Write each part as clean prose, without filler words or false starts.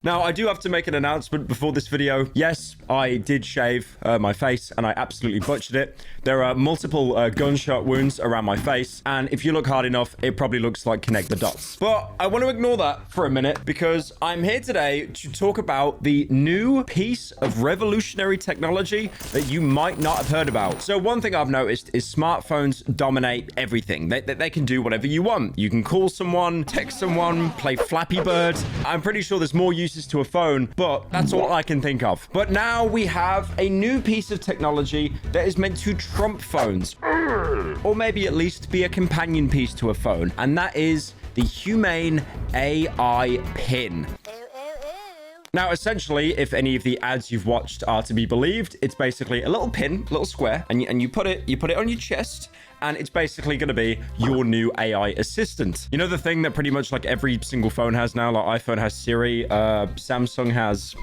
Now, I do have to make an announcement before this video. Yes, I did shave my face, and I absolutely butchered it. There are multiple gunshot wounds around my face, and if you look hard enough, it probably looks like Connect the Dots. But I want to ignore that for a minute, because I'm here today to talk about the new piece of revolutionary technology that you might not have heard about. So one thing I've noticed is smartphones dominate everything. They can do whatever you want. You can call someone, text someone, play Flappy Bird. I'm pretty sure there's more uses to a phone, but that's all I can think of. But now we have a new piece of technology that is meant to trump phones, or maybe at least be a companion piece to a phone, and that is the Humane AI pin. Now, essentially, if any of the ads you've watched are to be believed, it's basically a little pin, little square, and you put it on your chest, and it's basically going to be your new AI assistant. You know, the thing that pretty much like every single phone has now, like iPhone has Siri, Samsung has...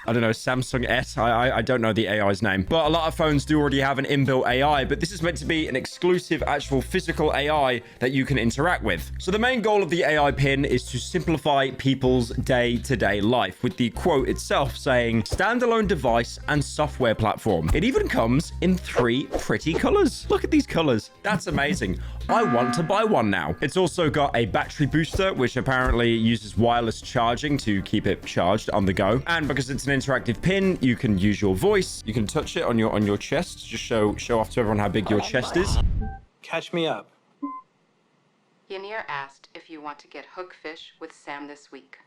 I don't know, Samsung S. I don't know the AI's name. But a lot of phones do already have an inbuilt AI, but this is meant to be an exclusive actual physical AI that you can interact with. So the main goal of the AI pin is to simplify people's day-to-day life, with the quote itself saying, standalone device and software platform. It even comes in 3 pretty colors. Look at these colors. That's amazing. I want to buy one now. It's also got a battery booster, which apparently uses wireless charging to keep it charged on the go. And because it's an interactive pin, you can use your voice. You can touch it on your chest. Just show off to everyone how big your chest is. Catch me up. Yanir asked if you want to get hookfish with Sam this week.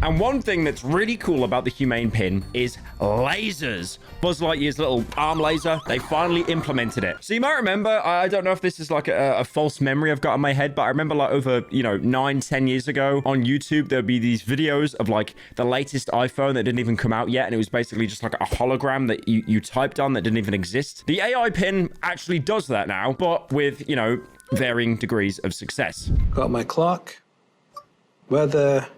And one thing that's really cool about the Humane pin is lasers. Buzz Lightyear's little arm laser, they finally implemented it. So you might remember, I don't know if this is like a false memory I've got in my head, but I remember like over, 9-10 years ago on YouTube, there'd be these videos of like the latest iPhone that didn't even come out yet. And it was basically just like a hologram that you typed on that didn't even exist. The AI pin actually does that now, but with, varying degrees of success. Got my clock, weather,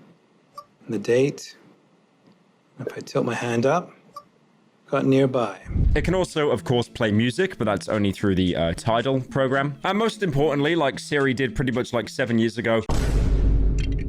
the date. If I tilt my hand up, got nearby. It can also, of course, play music, but that's only through the Tidal program. And most importantly, like Siri did pretty much like 7 years ago,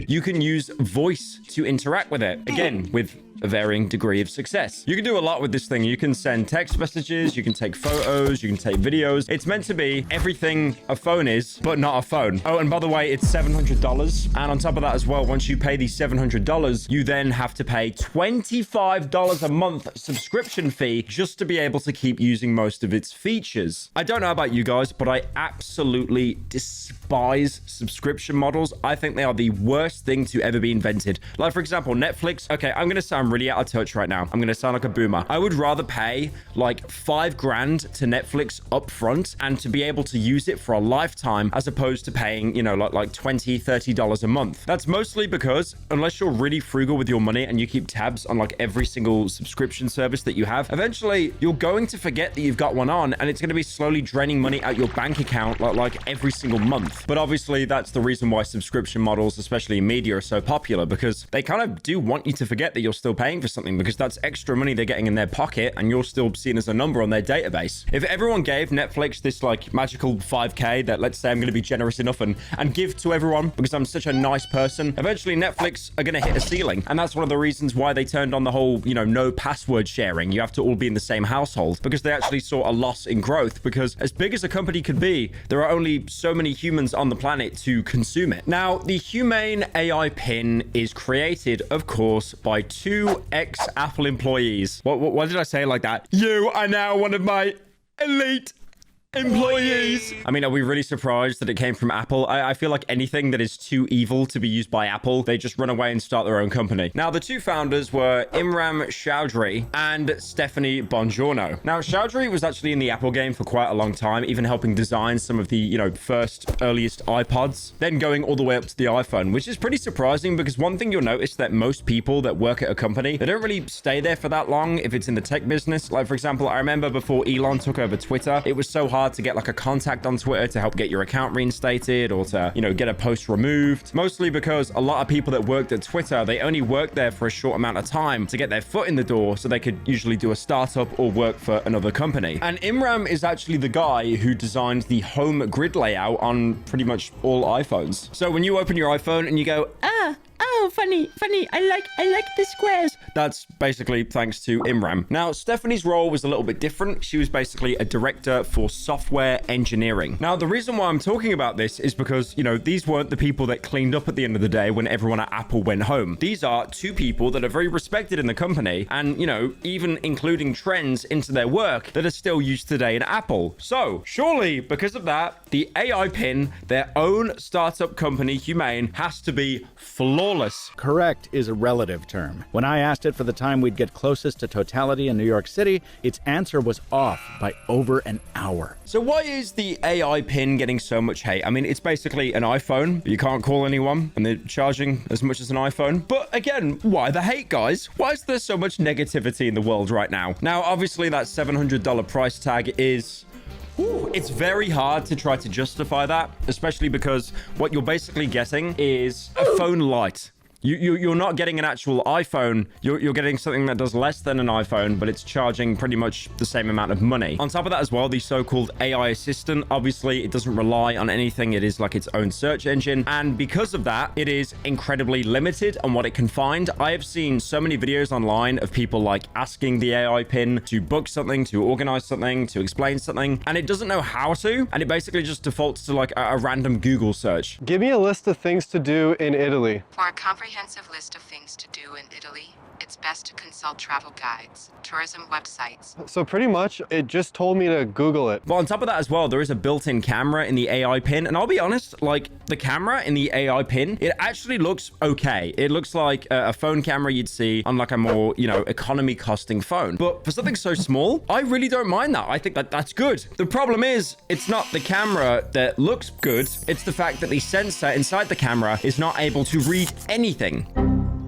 you can use voice to interact with it. Again, with a varying degree of success. You can do a lot with this thing. You can send text messages, you can take photos, you can take videos. It's meant to be everything a phone is, but not a phone. Oh, and by the way, it's $700. And on top of that as well, once you pay the $700, you then have to pay $25 a month subscription fee just to be able to keep using most of its features. I don't know about you guys, but I absolutely despise subscription models. I think they are the worst thing to ever be invented. Like, for example, Netflix. Okay, I'm gonna sound really out of touch right now. I'm going to sound like a boomer. I would rather pay like $5 grand to Netflix up front and to be able to use it for a lifetime as opposed to paying, like $20, $30 a month. That's mostly because unless you're really frugal with your money and you keep tabs on like every single subscription service that you have, eventually you're going to forget that you've got one on and it's going to be slowly draining money out your bank account like every single month. But obviously that's the reason why subscription models, especially in media, are so popular, because they kind of do want you to forget that you're still paying for something, because that's extra money they're getting in their pocket and you're still seen as a number on their database. If everyone gave Netflix this like magical 5k that, let's say, I'm going to be generous enough and give to everyone because I'm such a nice person, eventually Netflix are going to hit a ceiling. And that's one of the reasons why they turned on the whole, no password sharing. You have to all be in the same household, because they actually saw a loss in growth, because as big as a company could be, there are only so many humans on the planet to consume it. Now, the Humane AI pin is created, of course, by 2 ex-Apple employees. What did I say like that? You are now one of my elite employees. I mean, are we really surprised that it came from Apple? I feel like anything that is too evil to be used by Apple, they just run away and start their own company. Now, the 2 founders were Imran Chowdhury and Stephanie Bongiorno. Now, Chowdhury was actually in the Apple game for quite a long time, even helping design some of the, earliest iPods, then going all the way up to the iPhone, which is pretty surprising, because one thing you'll notice that most people that work at a company, they don't really stay there for that long if it's in the tech business. Like, for example, I remember before Elon took over Twitter, it was so hard to get like a contact on Twitter to help get your account reinstated or to, get a post removed. Mostly because a lot of people that worked at Twitter, they only worked there for a short amount of time to get their foot in the door so they could usually do a startup or work for another company. And Imran is actually the guy who designed the home grid layout on pretty much all iPhones. So when you open your iPhone and you go, oh, oh, funny. I like the squares. That's basically thanks to Imran. Now, Stephanie's role was a little bit different. She was basically a director for software engineering. Now, the reason why I'm talking about this is because, you know, these weren't the people that cleaned up at the end of the day when everyone at Apple went home. These are two people that are very respected in the company and, you know, even including trends into their work that are still used today in Apple. So, surely, because of that, the AI pin, their own startup company, Humane, has to be flawless. Correct is a relative term. When I asked it for the time we'd get closest to totality in New York City, its answer was off by over an hour. So why is the AI pin getting so much hate? I mean, it's basically an iPhone, but you can't call anyone, and they're charging as much as an iPhone. But again, why the hate, guys? Why is there so much negativity in the world right now? Now, obviously, that $700 price tag is... it's very hard to try to justify that, especially because what you're basically getting is a phone Lite. You're not getting an actual iPhone. You're getting something that does less than an iPhone, but it's charging pretty much the same amount of money. On top of that as well, the so-called AI assistant, obviously, it doesn't rely on anything. It is like its own search engine. And because of that, it is incredibly limited on what it can find. I have seen so many videos online of people like asking the AI pin to book something, to organize something, to explain something, and it doesn't know how to. And it basically just defaults to like a random Google search. Give me a list of things to do in Italy. For a comprehensive list of things to do in Italy, it's best to consult travel guides, tourism websites. So pretty much, it just told me to Google it. But on top of that as well, there is a built-in camera in the AI pin. And I'll be honest, like the camera in the AI pin, it actually looks okay. It looks like a phone camera you'd see on like a more, you know, economy costing phone. But for something so small, I really don't mind that. I think that that's good. The problem is, it's not the camera that looks good. It's the fact that the sensor inside the camera is not able to read anything.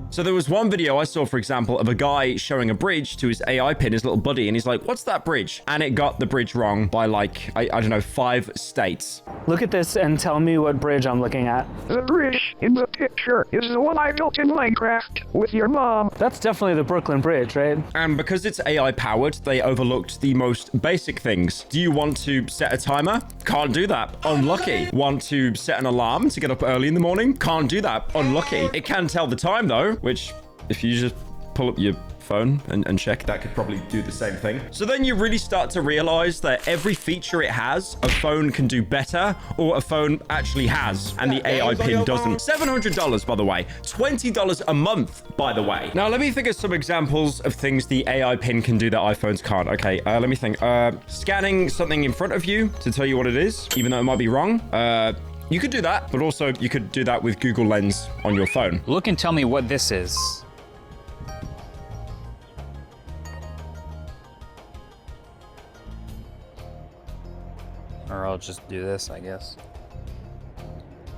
So there was one video I saw, for example, of a guy showing a bridge to his AI pin, his little buddy, and he's like, what's that bridge? And it got the bridge wrong by like, I don't know, 5 states. Look at this and tell me what bridge I'm looking at. The bridge in the picture is the one I built in Minecraft with your mom. That's definitely the Brooklyn Bridge, right? And because it's AI powered, they overlooked the most basic things. Do you want to set a timer? Can't do that. Unlucky. Want to set an alarm to get up early in the morning? Can't do that. Unlucky. It can tell the time though, which if you just pull up your phone and check, that could probably do the same thing. So then you really start to realize that every feature it has, a phone can do better, or a phone actually has, and the AI pin doesn't. $700, by the way. $20 a month, by the way. Now, let me think of some examples of things the AI pin can do that iPhones can't. Okay, let me think. Scanning something in front of you to tell you what it is, even though it might be wrong. You could do that, but also you could do that with Google Lens on your phone. Look and tell me what this is. Or I'll just do this, I guess.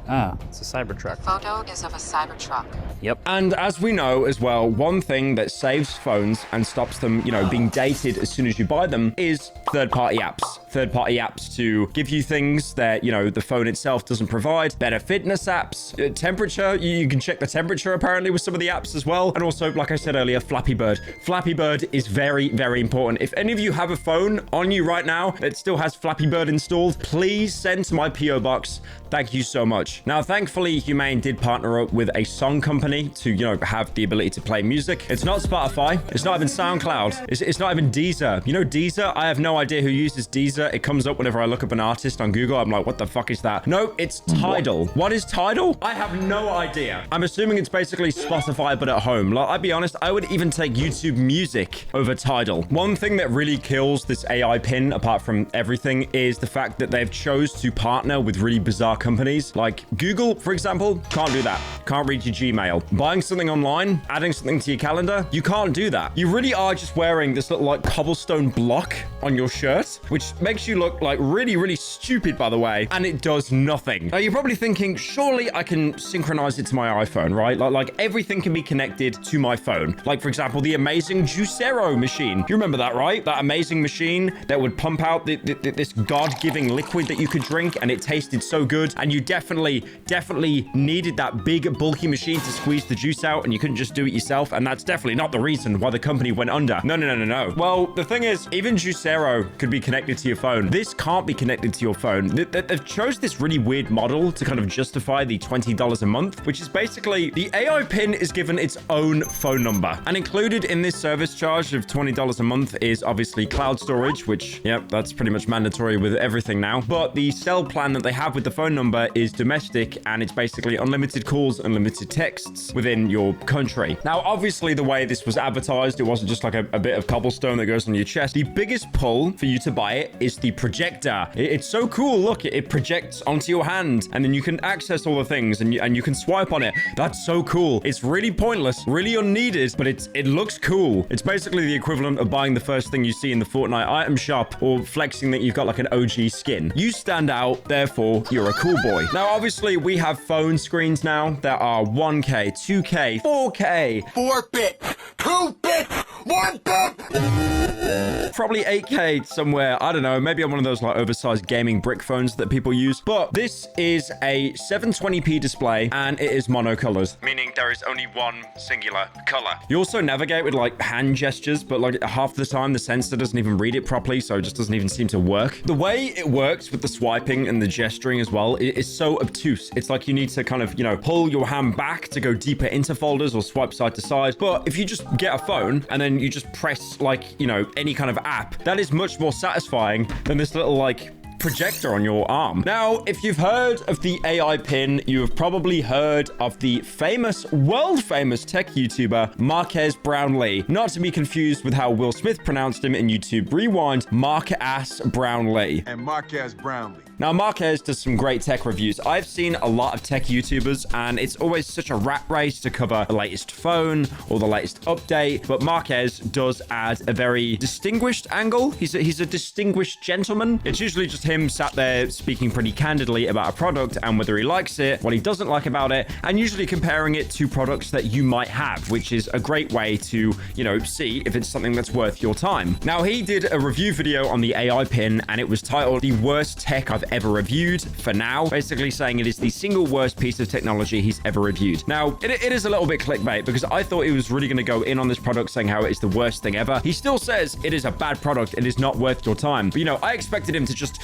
Ah, it's a Cybertruck. The photo is of a Cybertruck. Yep. And as we know as well, one thing that saves phones and stops them, you know, being dated as soon as you buy them is third-party apps. Third-party apps to give you things that, you know, the phone itself doesn't provide. Better fitness apps, temperature. You can check the temperature apparently with some of the apps as well. And also, like I said earlier, Flappy Bird. Flappy Bird is very, very important. If any of you have a phone on you right now that still has Flappy Bird installed, please send to my PO box. Thank you so much. Now, thankfully, Humane did partner up with a song company to, you know, have the ability to play music. It's not Spotify. It's not even SoundCloud. It's not even Deezer. You know Deezer? I have no idea who uses Deezer. It comes up whenever I look up an artist on Google. I'm like, what the fuck is that? No, it's Tidal. What is Tidal? I have no idea. I'm assuming it's basically Spotify, but at home. Like, I'll be honest, I would even take YouTube Music over Tidal. One thing that really kills this AI pin, apart from everything, is the fact that they've chose to partner with really bizarre companies. Like Google, for example, can't do that. Can't read your Gmail. Buying something online, adding something to your calendar, you can't do that. You really are just wearing this little like cobblestone block on your shirt, which makes you look like really, really stupid, by the way, and it does nothing. Now, you're probably thinking, surely I can synchronize it to my iPhone, right? Like everything can be connected to my phone. Like, for example, the amazing Juicero machine. You remember that, right? That amazing machine that would pump out this God-giving liquid that you could drink, and it tasted so good, and you definitely needed that big, bulky machine to squeeze the juice out and you couldn't just do it yourself. And that's definitely not the reason why the company went under. No, no, no, no, no. Well, the thing is, even Juicero could be connected to your phone. This can't be connected to your phone. They've chose this really weird model to kind of justify the $20 a month, which is basically the AI pin is given its own phone number. And included in this service charge of $20 a month is obviously cloud storage, which, yep, that's pretty much mandatory with everything now. But the cell plan that they have with the phone number is domestic, and it's basically unlimited calls, unlimited texts within your country. Now, obviously, the way this was advertised, it wasn't just like a bit of cobblestone that goes on your chest. The biggest pull for you to buy it is the projector. It's so cool. Look, it projects onto your hand, and then you can access all the things, and you can swipe on it. That's so cool. It's really pointless, really unneeded, but it looks cool. It's basically the equivalent of buying the first thing you see in the Fortnite item shop or flexing that you've got like an OG skin. You stand out, therefore you're a cool boy. Now, obviously, we have phone screens now that are 1K, 2K, 4K, 4-bit, 2-bit, 1-bit. Probably 8K somewhere. I don't know. Maybe on one of those like oversized gaming brick phones that people use. But this is a 720p display and it is monocolored, meaning there is only one singular color. You also navigate with like hand gestures, but like half the time the sensor doesn't even read it properly, so it just doesn't even seem to work. The way it works with the swiping and the gesturing as well, it is so obtuse. It's like you need to kind of, you know, pull your hand back to go deeper into folders or swipe side to side. But if you just get a phone and then you just press like, you know, any kind of app, that is much more satisfying than this little like projector on your arm. Now, if you've heard of the AI pin, you have probably heard of the famous, world famous tech YouTuber, Marques Brownlee. Not to be confused with how Will Smith pronounced him in YouTube Rewind, Marques Brownlee. And Marques Brownlee. Now, Marques does some great tech reviews. I've seen a lot of tech YouTubers, and it's always such a rat race to cover the latest phone or the latest update, but Marques does add a very distinguished angle. He's a distinguished gentleman. It's usually just him sat there speaking pretty candidly about a product and whether he likes it, what he doesn't like about it, and usually comparing it to products that you might have, which is a great way to, you know, see if it's something that's worth your time. Now, he did a review video on the AI pin, and it was titled "The Worst Tech I've Ever Reviewed," for now, basically saying it is the single worst piece of technology he's ever reviewed. Now, it is a little bit clickbait because I thought he was really going to go in on this product saying how it is the worst thing ever. He still says it is a bad product. It is not worth your time. But, you know, I expected him to just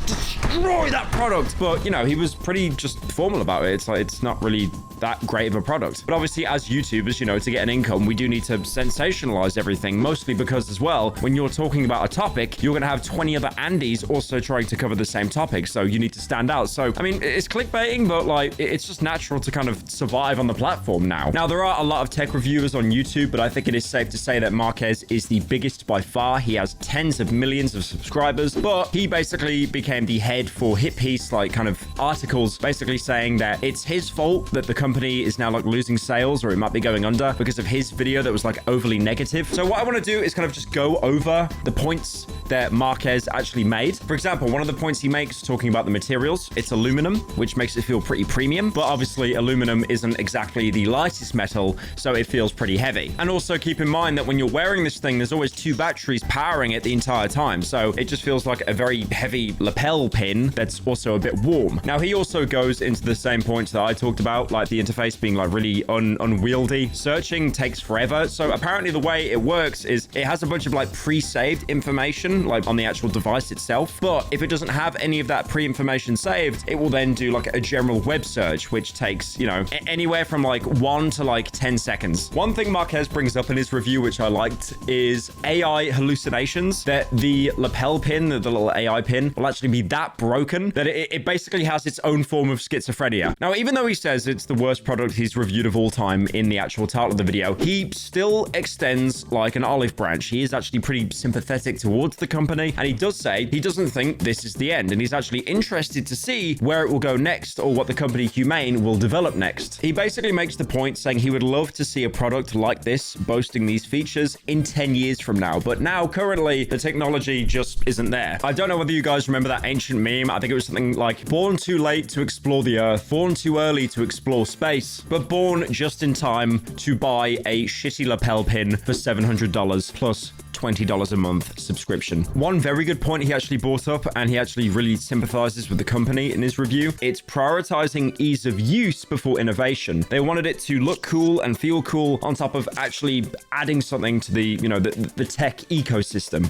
destroy that product. But, you know, he was pretty just formal about it. It's like, it's not really that great of a product. But obviously, as YouTubers, you know, to get an income, we do need to sensationalize everything, mostly because as well, when you're talking about a topic, you're going to have 20 other Andys also trying to cover the same topic. So you need to stand out. So, I mean, it's clickbaiting, but like, it's just natural to kind of survive on the platform now. Now, there are a lot of tech reviewers on YouTube, but I think it is safe to say that Marques is the biggest by far. He has tens of millions of subscribers, but he basically became the head for hit piece, like kind of articles, basically saying that it's his fault that the company is now like losing sales or it might be going under because of his video that was like overly negative. So what I want to do is kind of just go over the points that Marques actually made. For example, one of the points he makes talking about the materials, it's aluminum, which makes it feel pretty premium, but obviously aluminum isn't exactly the lightest metal, so it feels pretty heavy. And also keep in mind that when you're wearing this thing, there's always 2 batteries powering it the entire time, so it just feels like a very heavy lapel pin that's also a bit warm. Now, he also goes into the same points that I talked about, like the interface being like really unwieldy. Searching takes forever. So apparently the way it works is it has a bunch of like pre-saved information like on the actual device itself. But if it doesn't have any of that pre-information saved, it will then do like a general web search, which takes, you know, anywhere from like 1 to like 10 seconds. One thing Marques brings up in his review, which I liked, is AI hallucinations, that the lapel pin, the little AI pin, will actually be that broken that it basically has its own form of schizophrenia. Now, even though he says it's the worst product he's reviewed of all time in the actual title of the video, he still extends like an olive branch. He is actually pretty sympathetic towards the company, and he does say he doesn't think this is the end, and he's actually interested to see where it will go next or what the company Humane will develop next. He basically makes the point saying he would love to see a product like this boasting these features in 10 years from now, but now currently the technology just isn't there. I don't know whether you guys remember that ancient meme. I think it was something like born too late to explore the earth, born too early to explore space, but born just in time to buy a shitty lapel pin for $700 plus $20 a month subscription. One very good point he actually brought up, and he actually really sympathizes with the company in his review, it's prioritizing ease of use before innovation. They wanted it to look cool and feel cool on top of actually adding something to the, you know, the tech ecosystem.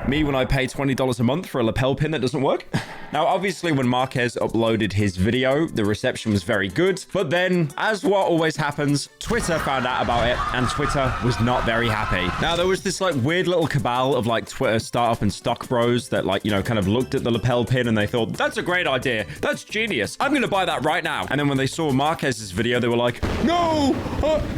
Me, when I pay $20 a month for a lapel pin that doesn't work. Now, obviously, when Marquez uploaded his video, the reception was very good. But then, as what always happens, Twitter found out about it, and Twitter was not very happy. Now, there was this like weird little cabal of like Twitter startup and stock bros that like, you know, kind of looked at the lapel pin and they thought, that's a great idea. That's genius. I'm going to buy that right now. And then when they saw Marquez's video, they were like, no,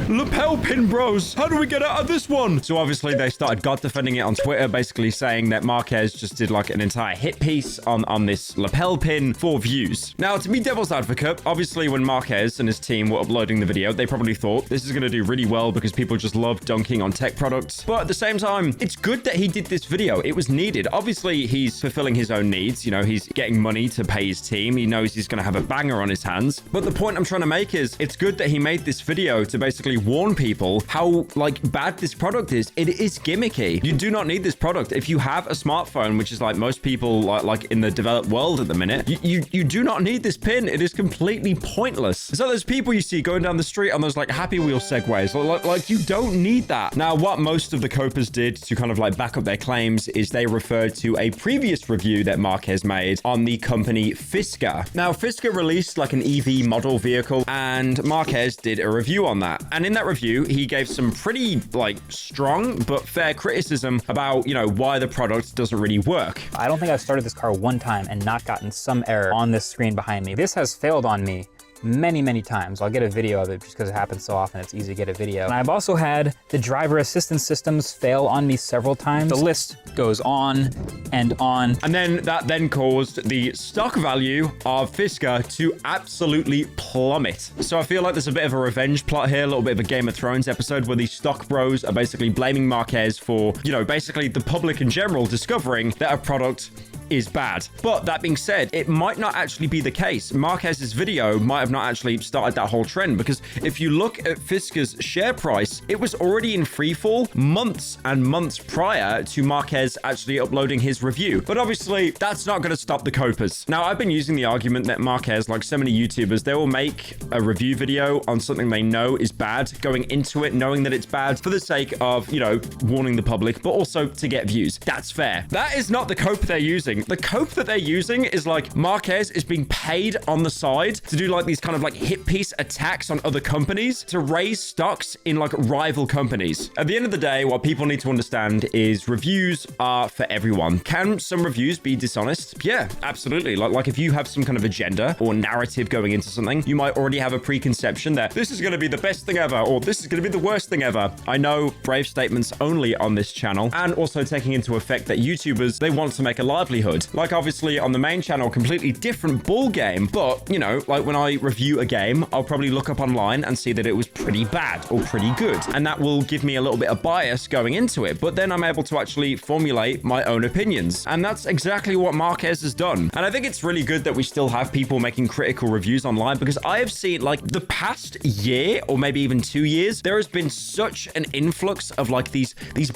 lapel pin bros, how do we get out of this one? So obviously they started God defending it on Twitter, basically saying that Marquez just did like an entire hit piece on this lapel pin for views. Now, to be devil's advocate, obviously when Marquez and his team were uploading the video, they probably thought this is going to do really well because people just love dunking on tech products. But at the same time, it's good that he did this video. It was needed. Obviously, he's fulfilling his own needs. You know, he's getting money to pay his team. He knows he's going to have a banger on his hands. But the point I'm trying to make is it's good that he made this video to basically warn people how like bad this product is. It is gimmicky. You do not need this product. If you have a smartphone, which is like most people like in the developed world at the minute, you do not need this pin. It is completely pointless. So those people you see going down the street on those like Happy Wheel segways, like you don't need that. Now, what most of the copers did to kind of like back up their claims is they referred to a previous review that Marquez made on the company Fisker. Now, Fisker released like an EV model vehicle, and Marquez did a review on that. And in that review, he gave some pretty like strong but fair criticism about, you know, why the product doesn't really work. I don't think I've started this car one time and not gotten some error on this screen behind me. This has failed on me many times. I'll get a video of it just because it happens so often. It's easy to get a video. And I've also had the driver assistance systems fail on me several times. The list goes on and on. And then that then caused the stock value of Fisker to absolutely plummet. So I feel like there's a bit of a revenge plot here, a little bit of a Game of Thrones episode where these stock bros are basically blaming Marquez for, you know, basically the public in general discovering that a product is bad. But that being said, it might not actually be the case. Marquez's video might have not actually started that whole trend, because if you look at Fisker's share price, it was already in free fall months and months prior to Marquez actually uploading his review. But obviously, that's not going to stop the copers. Now, I've been using the argument that Marquez, like so many YouTubers, they will make a review video on something they know is bad, going into it knowing that it's bad for the sake of, you know, warning the public, but also to get views. That's fair. That is not the cope they're using. The cope that they're using is like Marquez is being paid on the side to do like these kind of like hit piece attacks on other companies to raise stocks in like rival companies. At the end of the day, what people need to understand is reviews are for everyone. Can some reviews be dishonest? Yeah, absolutely. Like if you have some kind of agenda or narrative going into something, you might already have a preconception that this is going to be the best thing ever, or this is going to be the worst thing ever. I know brave statements only on this channel, and also taking into effect that YouTubers, they want to make a livelihood. Like obviously on the main channel, completely different ball game, but you know, like when I review a game, I'll probably look up online and see that it was pretty bad or pretty good. And that will give me a little bit of bias going into it, but then I'm able to actually formulate my own opinions. And that's exactly what Marquez has done. And I think it's really good that we still have people making critical reviews online, because I have seen like the past year or maybe even 2 years, there has been such an influx of like these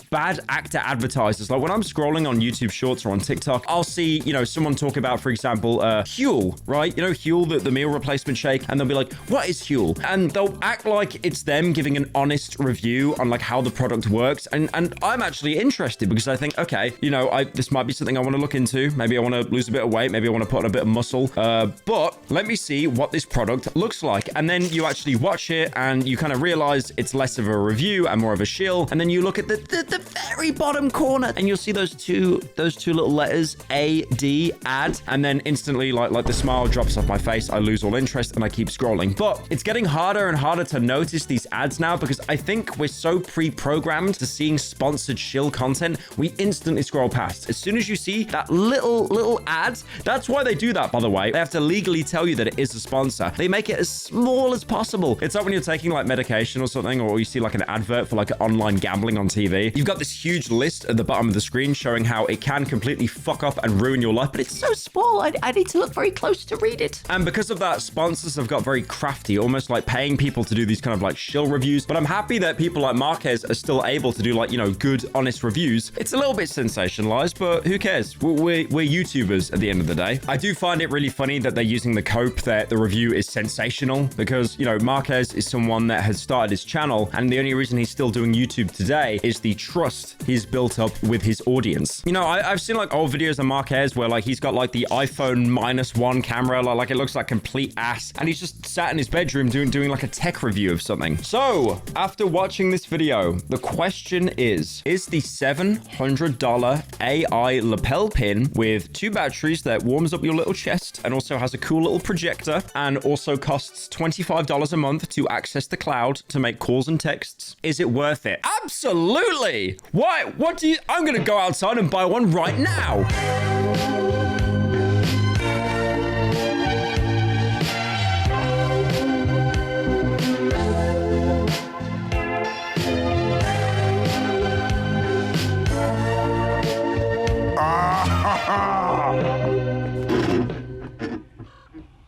bad actor advertisers. Like when I'm scrolling on YouTube Shorts or on TikTok, I'll see, you know, someone talk about, for example, Huel, right? You know, Huel, the meal replacement shake, and they'll be like, what is Huel? And they'll act like it's them giving an honest review on like how the product works. And I'm actually interested because I think, okay, you know, this might be something I want to look into. Maybe I want to lose a bit of weight. Maybe I want to put on a bit of muscle. But let me see what this product looks like. And then you actually watch it and you kind of realize it's less of a review and more of a shill. And then you look at the very bottom corner and you'll see those two little letters, AD, ad, and then instantly like the smile drops off my face. I lose all interest and I keep scrolling. But it's getting harder and harder to notice these ads now because I think we're so pre-programmed to seeing sponsored shill content, we instantly scroll past. As soon as you see that little ad, that's why they do that, by the way. They have to legally tell you that it is a sponsor. They make it as small as possible. It's like when you're taking like medication or something, or you see like an advert for like online gambling on TV. You've got this huge list at the bottom of the screen showing how it can completely fuck up and ruin your life, but it's so small, I need to look very close to read it. And because of that, sponsors have got very crafty, almost like paying people to do these kind of like shill reviews. But I'm happy that people like Marquez are still able to do like, you know, good, honest reviews. It's a little bit sensationalized, but who cares? We're YouTubers at the end of the day. I do find it really funny that they're using the cope that the review is sensational because, you know, Marquez is someone that has started his channel, and the only reason he's still doing YouTube today is the trust he's built up with his audience. You know, I've seen like old videos of Marquez where like he's got like the iPhone -1 camera, like it looks like complete ass, and he's just sat in his bedroom doing like a tech review of something. So after watching this video, the question is the $700 AI lapel pin with 2 batteries that warms up your little chest and also has a cool little projector and also costs $25 a month to access the cloud to make calls and texts, is it worth it? Absolutely. Why? What do you... I'm gonna go outside and buy one right now.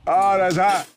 Oh, that's hot.